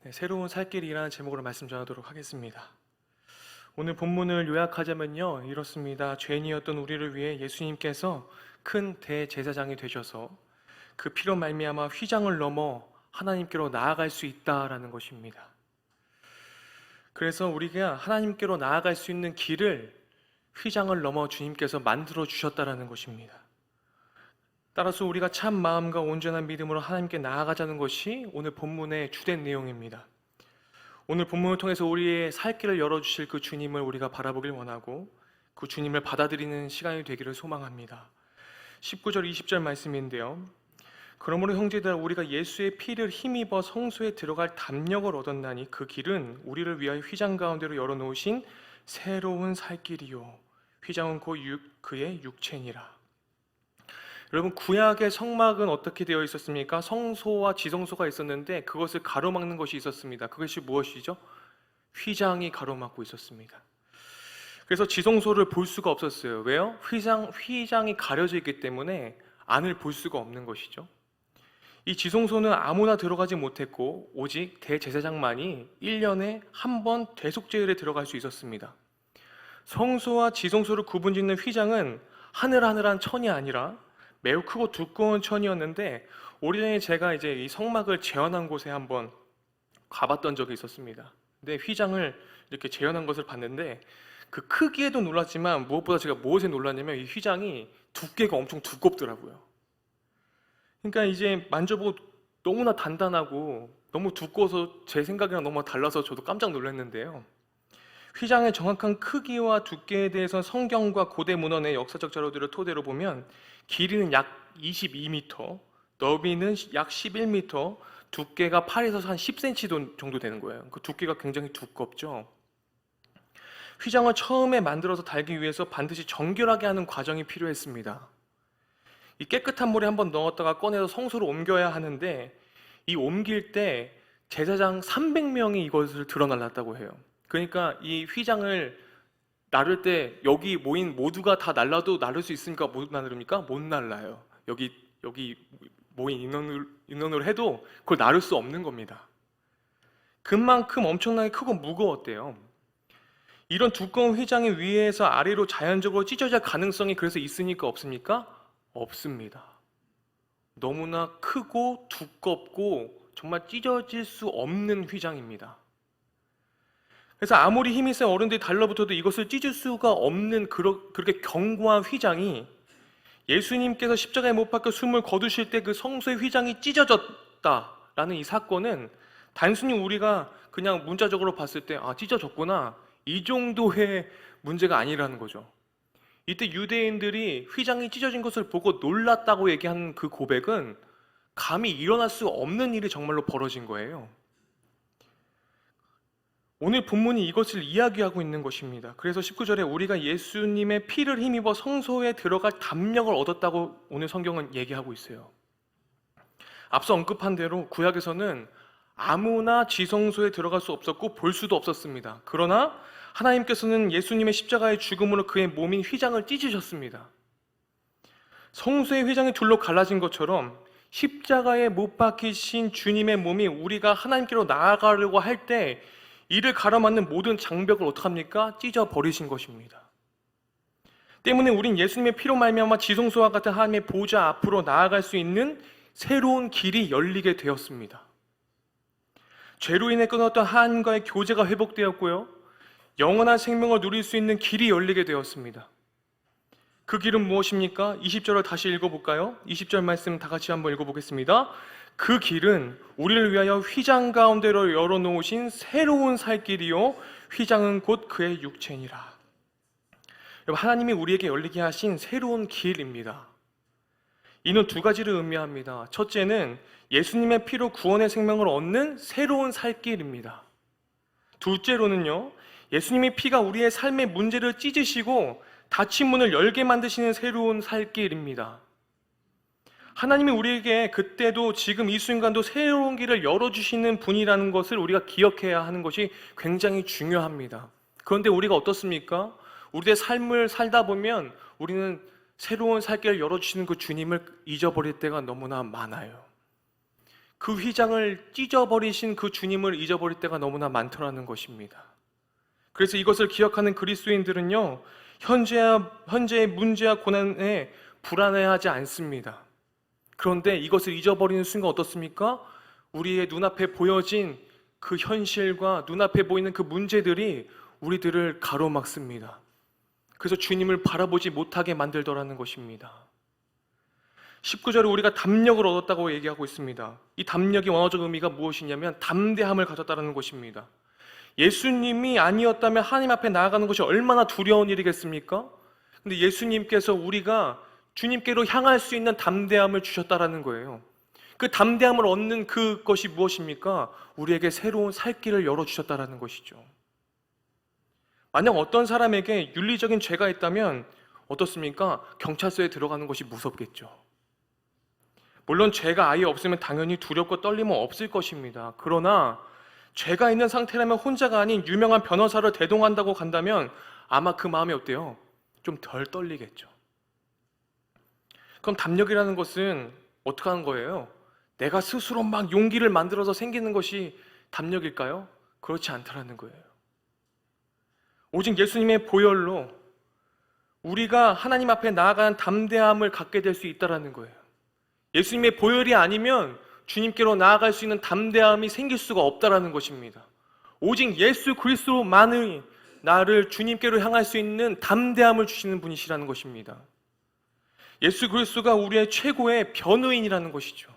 새로운 살 길이라는 제목으로 말씀 전하도록 하겠습니다. 오늘 본문을 요약하자면요, 이렇습니다. 죄인이었던 우리를 위해 예수님께서 큰 대제사장이 되셔서 그 피로 말미암아 휘장을 넘어 하나님께로 나아갈 수 있다라는 것입니다. 그래서 우리가 하나님께로 나아갈 수 있는 길을 휘장을 넘어 주님께서 만들어 주셨다라는 것입니다. 따라서 우리가 참 마음과 온전한 믿음으로 하나님께 나아가자는 것이 오늘 본문의 주된 내용입니다. 오늘 본문을 통해서 우리의 살 길을 열어주실 그 주님을 우리가 바라보길 원하고 그 주님을 받아들이는 시간이 되기를 소망합니다. 19절 20절 말씀인데요, 그러므로 형제들, 우리가 예수의 피를 힘입어 성소에 들어갈 담력을 얻었나니 그 길은 우리를 위하여 휘장 가운데로 열어놓으신 새로운 살 길이요 휘장은 곧 그의 육체니라. 여러분, 구약의 성막은 어떻게 되어 있었습니까? 성소와 지성소가 있었는데 그것을 가로막는 것이 있었습니다. 그것이 무엇이죠? 휘장이 가로막고 있었습니다. 그래서 지성소를 볼 수가 없었어요. 왜요? 휘장이 가려져 있기 때문에 안을 볼 수가 없는 것이죠. 이 지성소는 아무나 들어가지 못했고 오직 대제사장만이 1년에 한 번 대속제일에 들어갈 수 있었습니다. 성소와 지성소를 구분짓는 휘장은 하늘하늘한 천이 아니라 매우 크고 두꺼운 천이었는데, 오래전에 제가 이제 이 성막을 재현한 곳에 한번 가봤던 적이 있었습니다. 근데 휘장을 이렇게 재현한 것을 봤는데 그 크기에도 놀랐지만 무엇보다 제가 무엇에 놀랐냐면 이 휘장이 두께가 엄청 두껍더라고요. 그러니까 이제 만져보고 너무나 단단하고 너무 두꺼워서 제 생각이랑 너무 달라서 저도 깜짝 놀랐는데요, 휘장의 정확한 크기와 두께에 대해서 성경과 고대 문헌의 역사적 자료들을 토대로 보면 길이는 약 22m, 너비는 약 11m, 두께가 8에서 한 10cm 정도 되는 거예요. 그 두께가 굉장히 두껍죠. 휘장을 처음에 만들어서 달기 위해서 반드시 정결하게 하는 과정이 필요했습니다. 이 깨끗한 물에 한번 넣었다가 꺼내서 성소로 옮겨야 하는데, 이 옮길 때 제사장 300명이 이것을 드러날랐다고 해요. 그러니까 이 휘장을 나를 때 여기 모인 모두가 다 날라도 나를 수 있습니까? 못 나릅니까? 못 날라요. 여기 모인 인원으로 해도 그걸 나를 수 없는 겁니다. 그만큼 엄청나게 크고 무거웠대요. 이런 두꺼운 휘장이 위에서 아래로 자연적으로 찢어질 가능성이 그래서 있으니까 없습니까? 없습니다. 너무나 크고 두껍고 정말 찢어질 수 없는 휘장입니다. 그래서 아무리 힘이 센 어른들이 달라붙어도 이것을 찢을 수가 없는 그렇게 견고한 휘장이, 예수님께서 십자가에 못 박혀 숨을 거두실 때 그 성소의 휘장이 찢어졌다라는 이 사건은 단순히 우리가 그냥 문자적으로 봤을 때 찢어졌구나, 이 정도의 문제가 아니라는 거죠. 이때 유대인들이 휘장이 찢어진 것을 보고 놀랐다고 얘기한 그 고백은 감히 일어날 수 없는 일이 정말로 벌어진 거예요. 오늘 본문이 이것을 이야기하고 있는 것입니다. 그래서 19절에 우리가 예수님의 피를 힘입어 성소에 들어갈 담력을 얻었다고 오늘 성경은 얘기하고 있어요. 앞서 언급한 대로 구약에서는 아무나 지성소에 들어갈 수 없었고 볼 수도 없었습니다. 그러나 하나님께서는 예수님의 십자가의 죽음으로 그의 몸인 휘장을 찢으셨습니다. 성소의 휘장이 둘로 갈라진 것처럼 십자가에 못 박히신 주님의 몸이 우리가 하나님께로 나아가려고 할 때 이를 가로막는 모든 장벽을 어떡합니까? 찢어버리신 것입니다. 때문에 우린 예수님의 피로 말미암아 지성소와 같은 하나님의 보좌 앞으로 나아갈 수 있는 새로운 길이 열리게 되었습니다. 죄로 인해 끊었던 하나님과의 교제가 회복되었고요, 영원한 생명을 누릴 수 있는 길이 열리게 되었습니다. 그 길은 무엇입니까? 20절을 다시 읽어볼까요? 20절 말씀 다 같이 한번 읽어보겠습니다. 그 길은 우리를 위하여 휘장 가운데로 열어놓으신 새로운 살 길이요 휘장은 곧 그의 육체니라. 하나님이 우리에게 열리게 하신 새로운 길입니다. 이는 두 가지를 의미합니다. 첫째는 예수님의 피로 구원의 생명을 얻는 새로운 살 길입니다. 둘째로는요, 예수님의 피가 우리의 삶의 문제를 찢으시고 닫힌 문을 열게 만드시는 새로운 살 길입니다. 하나님이 우리에게 그때도 지금 이 순간도 새로운 길을 열어주시는 분이라는 것을 우리가 기억해야 하는 것이 굉장히 중요합니다. 그런데 우리가 어떻습니까? 우리의 삶을 살다 보면 우리는 새로운 살 길을 열어주시는 그 주님을 잊어버릴 때가 너무나 많아요. 그 휘장을 찢어버리신 그 주님을 잊어버릴 때가 너무나 많더라는 것입니다. 그래서 이것을 기억하는 그리스도인들은요, 현재의 문제와 고난에 불안해하지 않습니다. 그런데 이것을 잊어버리는 순간 어떻습니까? 우리의 눈앞에 보여진 그 현실과 눈앞에 보이는 그 문제들이 우리들을 가로막습니다. 그래서 주님을 바라보지 못하게 만들더라는 것입니다. 19절에 우리가 담력을 얻었다고 얘기하고 있습니다. 이 담력의 원어적 의미가 무엇이냐면 담대함을 가졌다는 것입니다. 예수님이 아니었다면 하나님 앞에 나아가는 것이 얼마나 두려운 일이겠습니까? 근데 예수님께서 우리가 주님께로 향할 수 있는 담대함을 주셨다라는 거예요. 그 담대함을 얻는 그것이 무엇입니까? 우리에게 새로운 살 길을 열어주셨다라는 것이죠. 만약 어떤 사람에게 윤리적인 죄가 있다면 어떻습니까? 경찰서에 들어가는 것이 무섭겠죠. 물론 죄가 아예 없으면 당연히 두렵고 떨림은 없을 것입니다. 그러나 죄가 있는 상태라면 혼자가 아닌 유명한 변호사를 대동한다고 간다면 아마 그 마음이 어때요? 좀 덜 떨리겠죠. 그럼 담력이라는 것은 어떻게 하는 거예요? 내가 스스로 막 용기를 만들어서 생기는 것이 담력일까요? 그렇지 않다라는 거예요. 오직 예수님의 보혈로 우리가 하나님 앞에 나아가는 담대함을 갖게 될 수 있다라는 거예요. 예수님의 보혈이 아니면 주님께로 나아갈 수 있는 담대함이 생길 수가 없다라는 것입니다. 오직 예수 그리스도만이 나를 주님께로 향할 수 있는 담대함을 주시는 분이시라는 것입니다. 예수 그리스도가 우리의 최고의 변호인이라는 것이죠.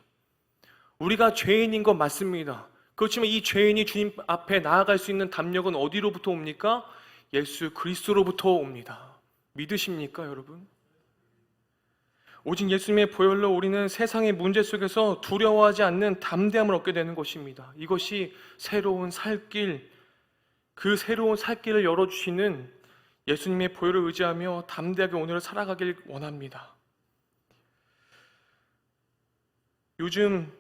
우리가 죄인인 것 맞습니다. 그렇지만 이 죄인이 주님 앞에 나아갈 수 있는 담력은 어디로부터 옵니까? 예수 그리스도로부터 옵니다. 믿으십니까, 여러분? 오직 예수님의 보혈로 우리는 세상의 문제 속에서 두려워하지 않는 담대함을 얻게 되는 것입니다. 이것이 새로운 살길, 그 새로운 살길을 열어주시는 예수님의 보혈을 의지하며 담대하게 오늘을 살아가길 원합니다. 요즘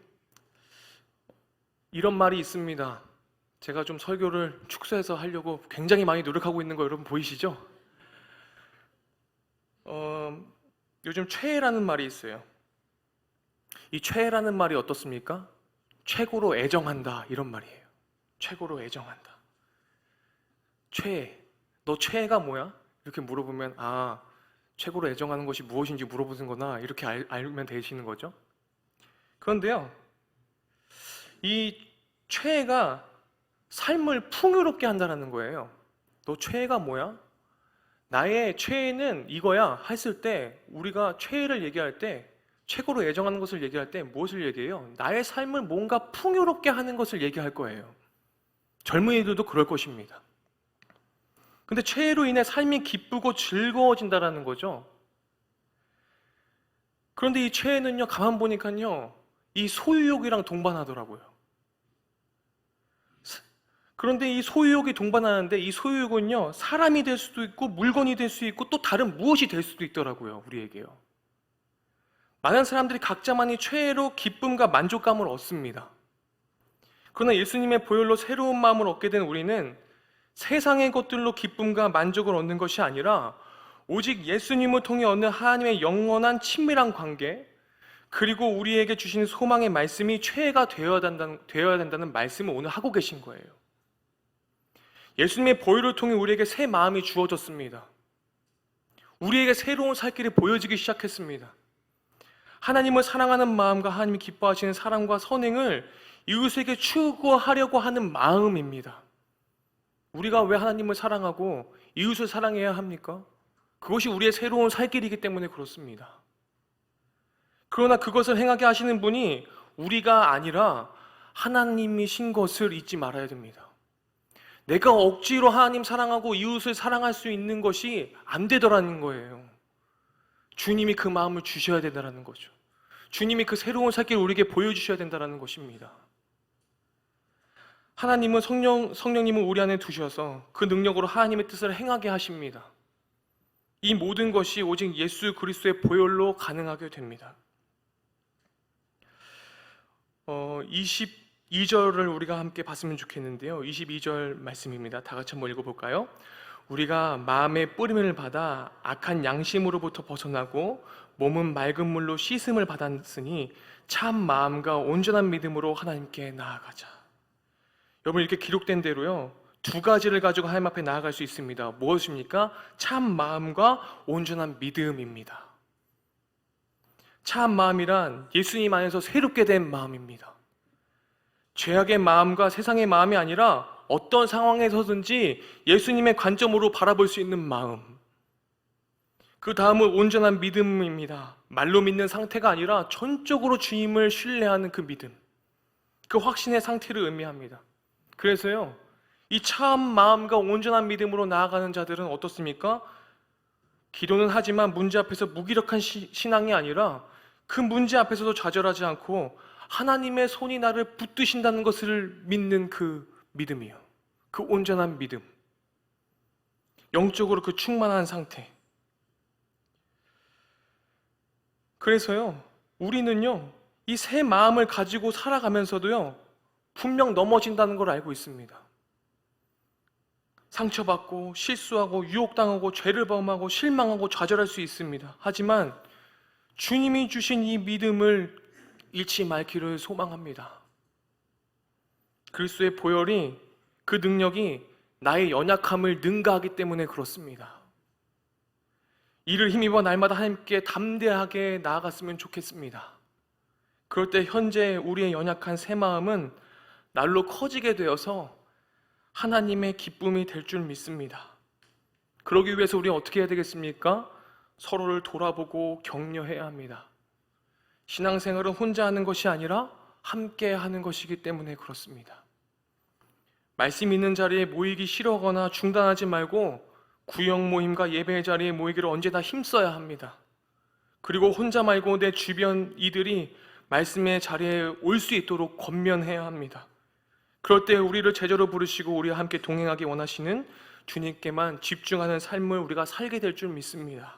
이런 말이 있습니다. 제가 좀 설교를 축소해서 하려고 굉장히 많이 노력하고 있는 거 여러분 보이시죠? 요즘 최애라는 말이 있어요. 이 최애라는 말이 어떻습니까? 최고로 애정한다, 이런 말이에요. 최고로 애정한다. 최애, 너 최애가 뭐야? 이렇게 물어보면 최고로 애정하는 것이 무엇인지 물어보는 거나 이렇게 알면 되시는 거죠. 그런데요, 이 최애가 삶을 풍요롭게 한다는 거예요. 너 최애가 뭐야? 나의 최애는 이거야 했을 때, 우리가 최애를 얘기할 때, 최고로 애정하는 것을 얘기할 때 무엇을 얘기해요? 나의 삶을 뭔가 풍요롭게 하는 것을 얘기할 거예요. 젊은이들도 그럴 것입니다. 근데 최애로 인해 삶이 기쁘고 즐거워진다는 거죠. 그런데 이 최애는요, 가만 보니까요, 이 소유욕이랑 동반하더라고요. 그런데 이 소유욕이 동반하는데 이 소유욕은요, 사람이 될 수도 있고 물건이 될 수 있고 또 다른 무엇이 될 수도 있더라고요. 우리에게요. 많은 사람들이 각자만의 최애로 기쁨과 만족감을 얻습니다. 그러나 예수님의 보혈로 새로운 마음을 얻게 된 우리는 세상의 것들로 기쁨과 만족을 얻는 것이 아니라 오직 예수님을 통해 얻는 하나님의 영원한 친밀한 관계, 그리고 우리에게 주신 소망의 말씀이 최애가 되어야 된다는 말씀을 오늘 하고 계신 거예요. 예수님의 보혈을 통해 우리에게 새 마음이 주어졌습니다. 우리에게 새로운 살 길이 보여지기 시작했습니다. 하나님을 사랑하는 마음과 하나님이 기뻐하시는 사랑과 선행을 이웃에게 추구하려고 하는 마음입니다. 우리가 왜 하나님을 사랑하고 이웃을 사랑해야 합니까? 그것이 우리의 새로운 살 길이기 때문에 그렇습니다. 그러나 그것을 행하게 하시는 분이 우리가 아니라 하나님이신 것을 잊지 말아야 됩니다. 내가 억지로 하나님 사랑하고 이웃을 사랑할 수 있는 것이 안 되더라는 거예요. 주님이 그 마음을 주셔야 된다는 거죠. 주님이 그 새로운 살길을 우리에게 보여주셔야 된다는 것입니다. 하나님은 성령님을 우리 안에 두셔서 그 능력으로 하나님의 뜻을 행하게 하십니다. 이 모든 것이 오직 예수 그리스도의 보혈로 가능하게 됩니다. 22절을 우리가 함께 봤으면 좋겠는데요. 22절 말씀입니다. 다 같이 한번 읽어볼까요? 우리가 마음의 뿌림을 받아 악한 양심으로부터 벗어나고 몸은 맑은 물로 씻음을 받았으니 참 마음과 온전한 믿음으로 하나님께 나아가자. 여러분, 이렇게 기록된 대로요, 두 가지를 가지고 하나님 앞에 나아갈 수 있습니다. 무엇입니까? 참 마음과 온전한 믿음입니다. 참 마음이란 예수님 안에서 새롭게 된 마음입니다. 죄악의 마음과 세상의 마음이 아니라 어떤 상황에서든지 예수님의 관점으로 바라볼 수 있는 마음. 그 다음은 온전한 믿음입니다. 말로 믿는 상태가 아니라 전적으로 주님을 신뢰하는 그 믿음, 그 확신의 상태를 의미합니다. 그래서요, 이 참 마음과 온전한 믿음으로 나아가는 자들은 어떻습니까? 기도는 하지만 문제 앞에서 무기력한 신앙이 아니라 그 문제 앞에서도 좌절하지 않고 하나님의 손이 나를 붙드신다는 것을 믿는 그 믿음이요, 그 온전한 믿음, 영적으로 그 충만한 상태. 그래서요, 우리는요, 이 새 마음을 가지고 살아가면서도요, 분명 넘어진다는 걸 알고 있습니다. 상처받고 실수하고 유혹당하고 죄를 범하고 실망하고 좌절할 수 있습니다. 하지만 주님이 주신 이 믿음을 잃지 말기를 소망합니다. 그리스도의 보혈이, 그 능력이 나의 연약함을 능가하기 때문에 그렇습니다. 이를 힘입어 날마다 하나님께 담대하게 나아갔으면 좋겠습니다. 그럴 때 현재 우리의 연약한 새 마음은 날로 커지게 되어서 하나님의 기쁨이 될 줄 믿습니다. 그러기 위해서 우리는 어떻게 해야 되겠습니까? 서로를 돌아보고 격려해야 합니다. 신앙생활은 혼자 하는 것이 아니라 함께 하는 것이기 때문에 그렇습니다. 말씀 있는 자리에 모이기 싫어하거나 중단하지 말고 구역 모임과 예배의 자리에 모이기를 언제나 힘써야 합니다. 그리고 혼자 말고 내 주변 이들이 말씀의 자리에 올 수 있도록 권면해야 합니다. 그럴 때 우리를 제자로 부르시고 우리와 함께 동행하기 원하시는 주님께만 집중하는 삶을 우리가 살게 될 줄 믿습니다.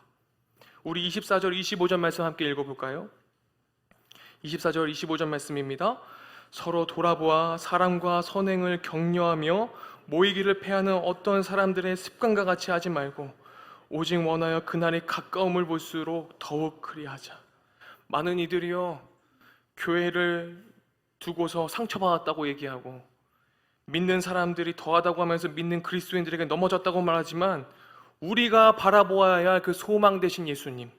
우리 24절 25절 말씀 함께 읽어볼까요? 24절 25절 말씀입니다. 서로 돌아보아 사랑과 선행을 격려하며 모이기를 패하는 어떤 사람들의 습관과 같이 하지 말고 오직 원하여 그날의 가까움을 볼수록 더욱 그리하자. 많은 이들이요, 교회를 두고서 상처받았다고 얘기하고 믿는 사람들이 더하다고 하면서 믿는 그리스도인들에게 넘어졌다고 말하지만 우리가 바라보아야 할 그 소망 되신 예수님,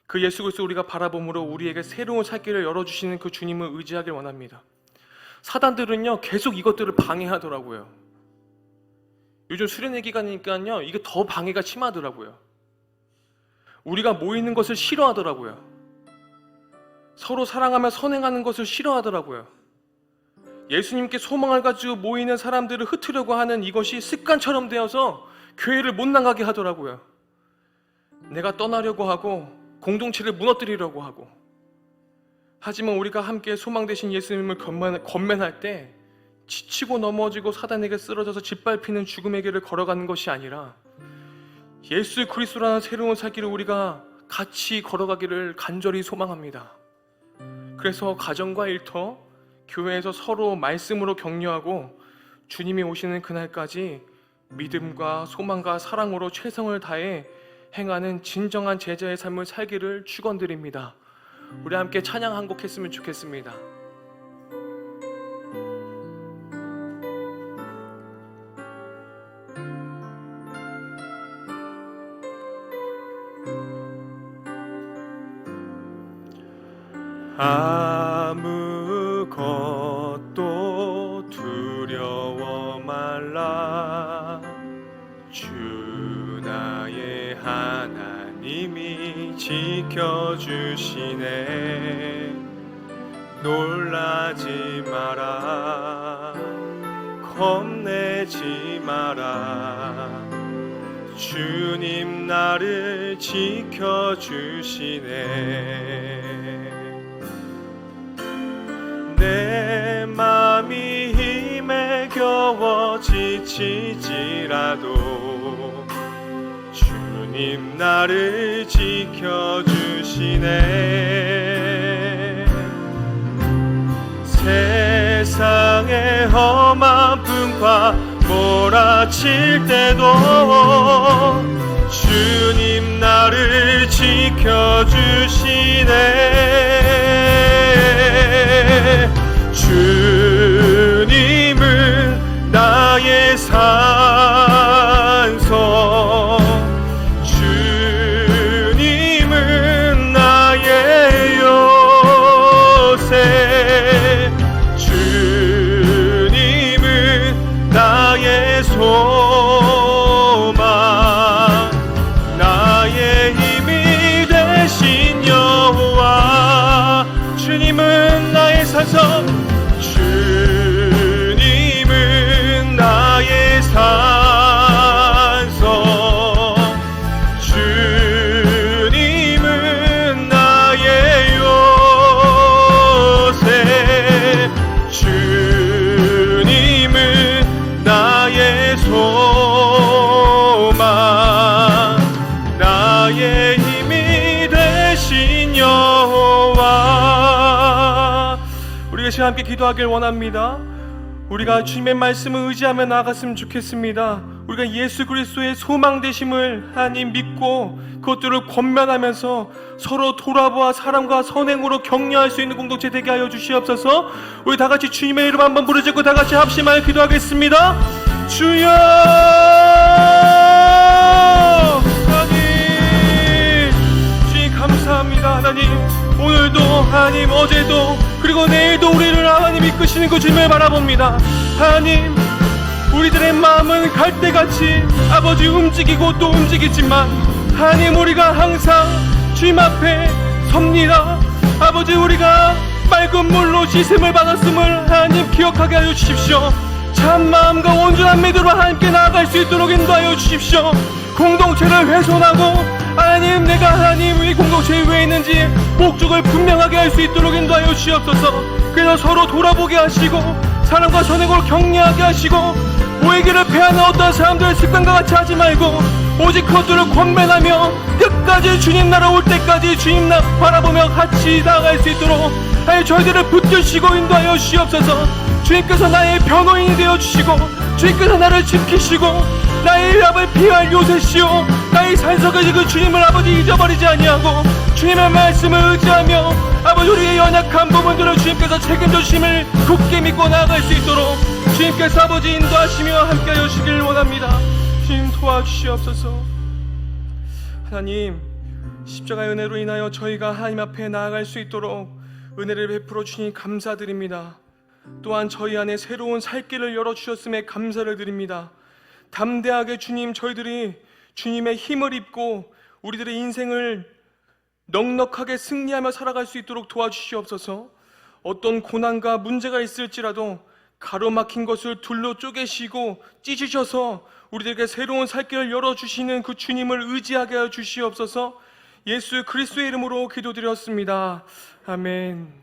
그 예수 그리스도 우리가 바라봄으로 우리에게 새로운 살 길을 열어주시는 그 주님을 의지하길 원합니다. 사단들은요, 계속 이것들을 방해하더라고요. 요즘 수련회 기간이니까요, 이게 더 방해가 심하더라고요. 우리가 모이는 것을 싫어하더라고요. 서로 사랑하며 선행하는 것을 싫어하더라고요. 예수님께 소망을 가지고 모이는 사람들을 흩으려고 하는 이것이 습관처럼 되어서 교회를 못 나가게 하더라고요. 내가 떠나려고 하고 공동체를 무너뜨리려고 하고. 하지만 우리가 함께 소망 되신 예수님을 권면할 때 지치고 넘어지고 사단에게 쓰러져서 짓밟히는 죽음의 길을 걸어가는 것이 아니라 예수 그리스도라는 새로운 살 길을 우리가 같이 걸어가기를 간절히 소망합니다. 그래서 가정과 일터, 교회에서 서로 말씀으로 격려하고 주님이 오시는 그날까지 믿음과 소망과 사랑으로 최선을 다해 행하는 진정한 제자의 삶을 살기를 축원드립니다. 우리 함께 찬양 한 곡 했으면 좋겠습니다. 아무것도 두려워 말라. 주 나의 하나님이 지켜주시네. 놀라지 마라. 겁내지 마라. 주님 나를 지켜주시네. 내 맘이 힘에 겨워 지치지라도 주님 나를 지켜주시네. 세상의 험한 풍파 몰아칠 때도 주님 나를 지켜주시네. 주님은 나의 산성, 주님은 나의 요새, 주님은 나의 소망, 나의 힘이 되신 여호와. 주님은 나의 산성, 주님은 나의 산성, 주님은 나의 요새, 주님은 나의 소망, 나의 힘이 되신 여호와. 우리가 지금 함께 기도하길 원합니다. 우리가 주님의 말씀을 의지하며 나아갔으면 좋겠습니다. 우리가 예수 그리스도의 소망 되심을 하나님 믿고 그것들을 권면하면서 서로 돌아보아 사랑과 선행으로 격려할 수 있는 공동체 되게 하여 주시옵소서. 우리 다 같이 주님의 이름 한번 부르짖고 다 같이 합심하여 기도하겠습니다. 주여, 하나님, 주님 감사합니다. 하나님, 오늘도 하나님, 어제도 그리고 내일도 우리를 하나님 이끄시는 그 주님을 바라봅니다. 하나님, 우리들의 마음은 갈대같이 아버지 움직이고 또 움직이지만 하나님, 우리가 항상 주님 앞에 섭니다. 아버지, 우리가 맑은 물로 씻음을 받았음을 하나님 기억하게 하여 주십시오. 참 마음과 온전한 믿음으로 하나님께 나아갈 수 있도록 인도하여 주십시오. 공동체를 훼손하고 하나님, 내가 하나님 이 공동체에 왜 있는지 목적을 분명하게 할 수 있도록 인도하여 주시옵소서. 그래서 서로 돌아보게 하시고 사랑과 선행으로 격려하게 하시고 모이기를 패하는 어떤 사람들의 습관과 같이 하지 말고 오직 그것들을 권면하며 끝까지 주님 나라 올 때까지 주님 나 바라보며 같이 나아갈 수 있도록 하여 저희들을 붙드시고 인도하여 주시옵소서. 주님께서 나의 변호인이 되어주시고 주님께서 나를 지키시고 나의 앞을 피할 요새시오 나의 산석의 그 주님을 아버지 잊어버리지 아니하고 주님의 말씀을 의지하며 아버지 우리의 연약한 부분들을 주님께서 책임져 주심을 굳게 믿고 나아갈 수 있도록 주님께서 아버지 인도하시며 함께하여 주시길 원합니다. 주님 도와주시옵소서. 하나님, 십자가의 은혜로 인하여 저희가 하나님 앞에 나아갈 수 있도록 은혜를 베풀어 주시니 감사드립니다. 또한 저희 안에 새로운 살 길을 열어주셨음에 감사를 드립니다. 담대하게 주님, 저희들이 주님의 힘을 입고 우리들의 인생을 넉넉하게 승리하며 살아갈 수 있도록 도와주시옵소서. 어떤 고난과 문제가 있을지라도 가로막힌 것을 둘로 쪼개시고 찢으셔서 우리들에게 새로운 살 길을 열어주시는 그 주님을 의지하게 하여 주시옵소서. 예수 그리스도의 이름으로 기도드렸습니다. 아멘.